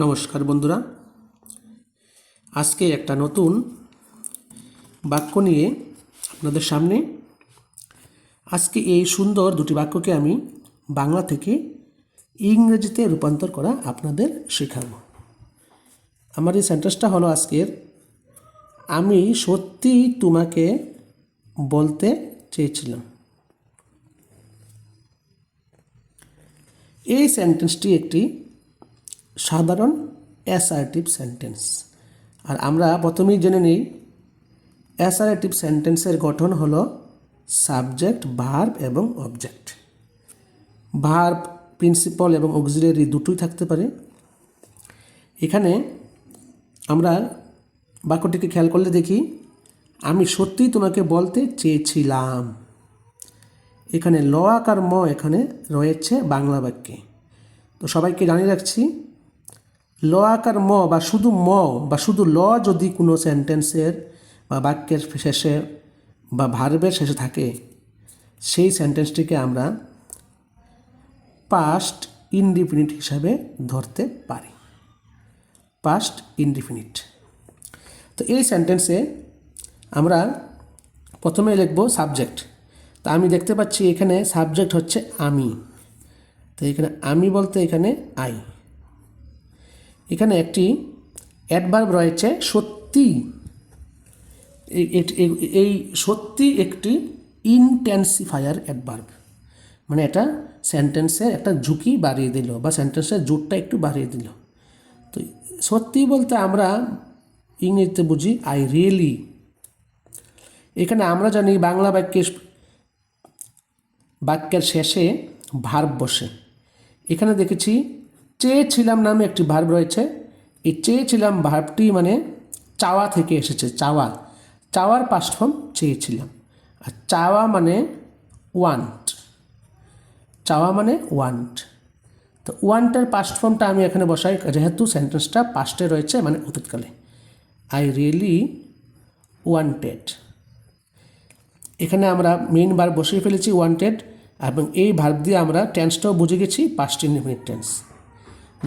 নমস্কার বন্ধুরা, আজকে একটা নতুন বাক্য নিয়ে আপনাদের সামনে। আজকে এই সুন্দর দুটি বাক্যকে আমি বাংলা থেকে ইংরেজিতে রূপান্তর করা আপনাদের শেখাবো। আমার এই সেন্টেন্সটা হলো আজকের, আমি সত্যি তোমাকে বলতে চেয়েছিলাম। এই সেন্টেন্সটি একটি সাধারণ অ্যাসার্টিভ সেন্টেন্স। আর আমরা প্রথমেই জেনে নিই, অ্যাসার্টিভ সেন্টেন্সের গঠন হলো সাবজেক্ট, ভার্ব এবং অবজেক্ট। ভার্ব, প্রিন্সিপাল এবং অক্সিলারি দুটোই থাকতে পারে। এখানে আমরা বাক্যটিকে খেয়াল করলে দেখি, আমি সত্যিই তোমাকে বলতে চেয়েছিলাম। এখানে ল আকার ম এখানে রয়েছে বাংলা বাক্যে। তো সবাইকে জানিয়ে রাখছি, ল আকার ম বা শুধু ল যদি কোনো সেন্টেন্সের বা বাক্যের শেষে বা ভার্বের শেষে থাকে, সেই সেন্টেন্সটিকে আমরা পাস্ট ইনডিফিনিট হিসাবে ধরতে পারি। Past indefinite. তো এই সেন্টেন্সে আমরা প্রথমে লিখব সাবজেক্ট। তা আমি দেখতে পাচ্ছি এখানে সাবজেক্ট হচ্ছে আমি। তো এখানে আমি বলতে এখানে আই। এখানে একটি অ্যাডভার্ব রয়েছে সত্যি। এই সত্যি একটি ইনটেন্সিফায়ার অ্যাডভার্ব, মানে এটা সেন্টেন্সের একটা ঝুঁকি বাড়িয়ে দিল বা সেন্টেন্সের জোরটা একটু বাড়িয়ে দিল। তো সত্যি বলতে আমরা ইংরেজিতে বুঝি আই রিয়েলি। এখানে আমরা জানি বাংলা বাক্যের শেষে ভার্ব বসে। এখানে দেখেছি চেয়েছিলাম নামে একটি ভার্ব রয়েছে। এই চেয়েছিলাম ভার্বটি মানে চাওয়া থেকে এসেছে। চাওয়ার পাস্ট ফর্ম চেয়েছিলাম। আর চাওয়া মানে ওয়ান্ট। তো ওয়ান্টের পাস্ট ফর্মটা আমি এখানে বসাই, যেহেতু সেন্টেন্সটা পাস্টে রয়েছে, মানে অতীতকালে। I really wanted. এখানে আমরা মেইন ভার্ব বসিয়ে ফেলেছি ওয়ান্টেড, এবং এই ভার্ব দিয়ে আমরা টেন্সটাও বুঝে গেছি, পাস্ট ইনডিফিনিট টেন্স।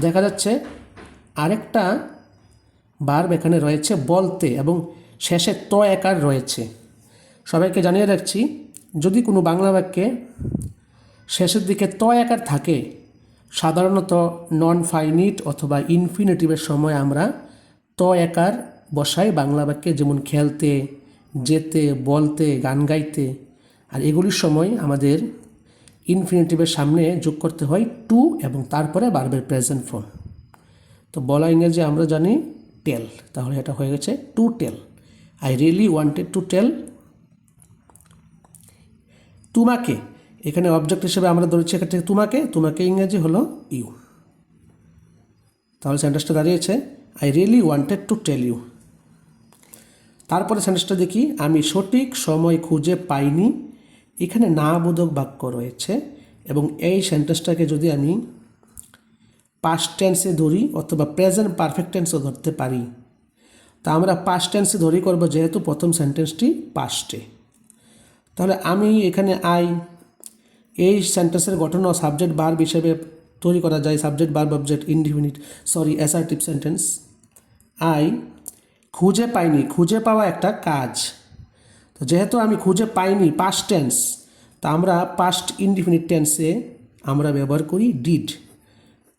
দেখা যাচ্ছে আরেকটা ভার্ব এখানে রয়েছে বলতে, এবং শেষে ত একার রয়েছে। সবাইকে জানিয়ে রাখছি, যদি কোনো বাংলা বাক্যে শেষের দিকে ত একার থাকে, সাধারণত নন ফাইনিট অথবা ইনফিনিটিভের সময় আমরা ত একার বসাই বাংলা বাক্যে, যেমন খেলতে, যেতে, বলতে, গান গাইতে। আর এগুলির সময় আমাদের ইনফিনিটিভের সামনে যোগ করতে হয় টু এবং তারপরে ভার্বের প্রেজেন্ট ফর্ম। তো বলা ইংরেজি আমরা জানি টেল, তাহলে এটা হয়ে গেছে to tell. I really wanted to tell. তোমাকে এখানে অবজেক্ট হিসেবে আমরা ধরেছি এখান থেকে তোমাকে ইংরেজি হলো ইউ। তাহলে সেন্টেন্সটা দাঁড়িয়েছে I really wanted to tell you. তারপরে সেন্টেন্সটা দেখি, আমি সঠিক সময় খুঁজে পাইনি। এখানে না বোধক বাক্য রয়েছে, এবং এই সেন্টেন্সটাকে যদি আমি পাস্ট টেন্সে ধরি অথবা প্রেজেন্ট পারফেক্ট টেন্সও ধরতে পারি। তা আমরা পাস্ট টেন্সে ধরি করব, যেহেতু প্রথম সেন্টেন্সটি পাস্টে। তাহলে আমি এখানে এই সেন্টেন্সের গঠন ও সাবজেক্ট ভার্ব হিসেবে তৈরি করা যায়। Subject verb object indefinite assertive sentence. I খুঁজে পাইনি, খুঁজে পাওয়া একটা কাজ। তো যেহেতু আমি খুঁজে পাইনি পাস্ট টেন্স, তা আমরা পাস্ট ইনডিফিনিট টেন্সে আমরা ব্যবহার করি ডিড।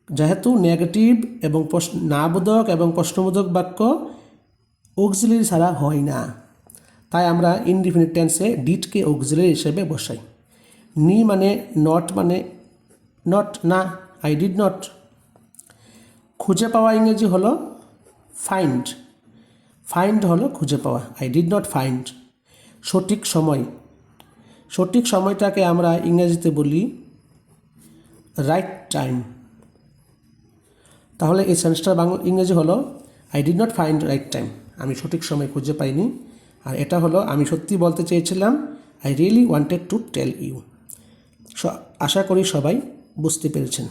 যেহেতু নেগেটিভ এবং নাবোধক এবং প্রশ্নবোধক বাক্য অক্সিলারি ছাড়া হয় না, তাই আমরা ইনডিফিনিট টেন্সে ডিডকে অক্সিলারি হিসেবে বসাই। নি মানে নট, না, আই ডিড নট। খুঁজে পাওয়া ইংরেজি হলো ফাইন্ড হলো খুঁজে পাওয়া, আই ডিড নট ফাইন্ড। সঠিক সময়টাকে আমরা ইংরেজিতে বলি রাইট টাইম। তাহলে এই সেন্টেন্সটার ইংরেজি হলো I did not find right time, আমি সঠিক সময় খুঁজে পাইনি। আর এটা হলো আমি সত্যি বলতে চেয়েছিলাম, I really wanted to tell you. আশা করি সবাই বুঝতে পেরেছেন।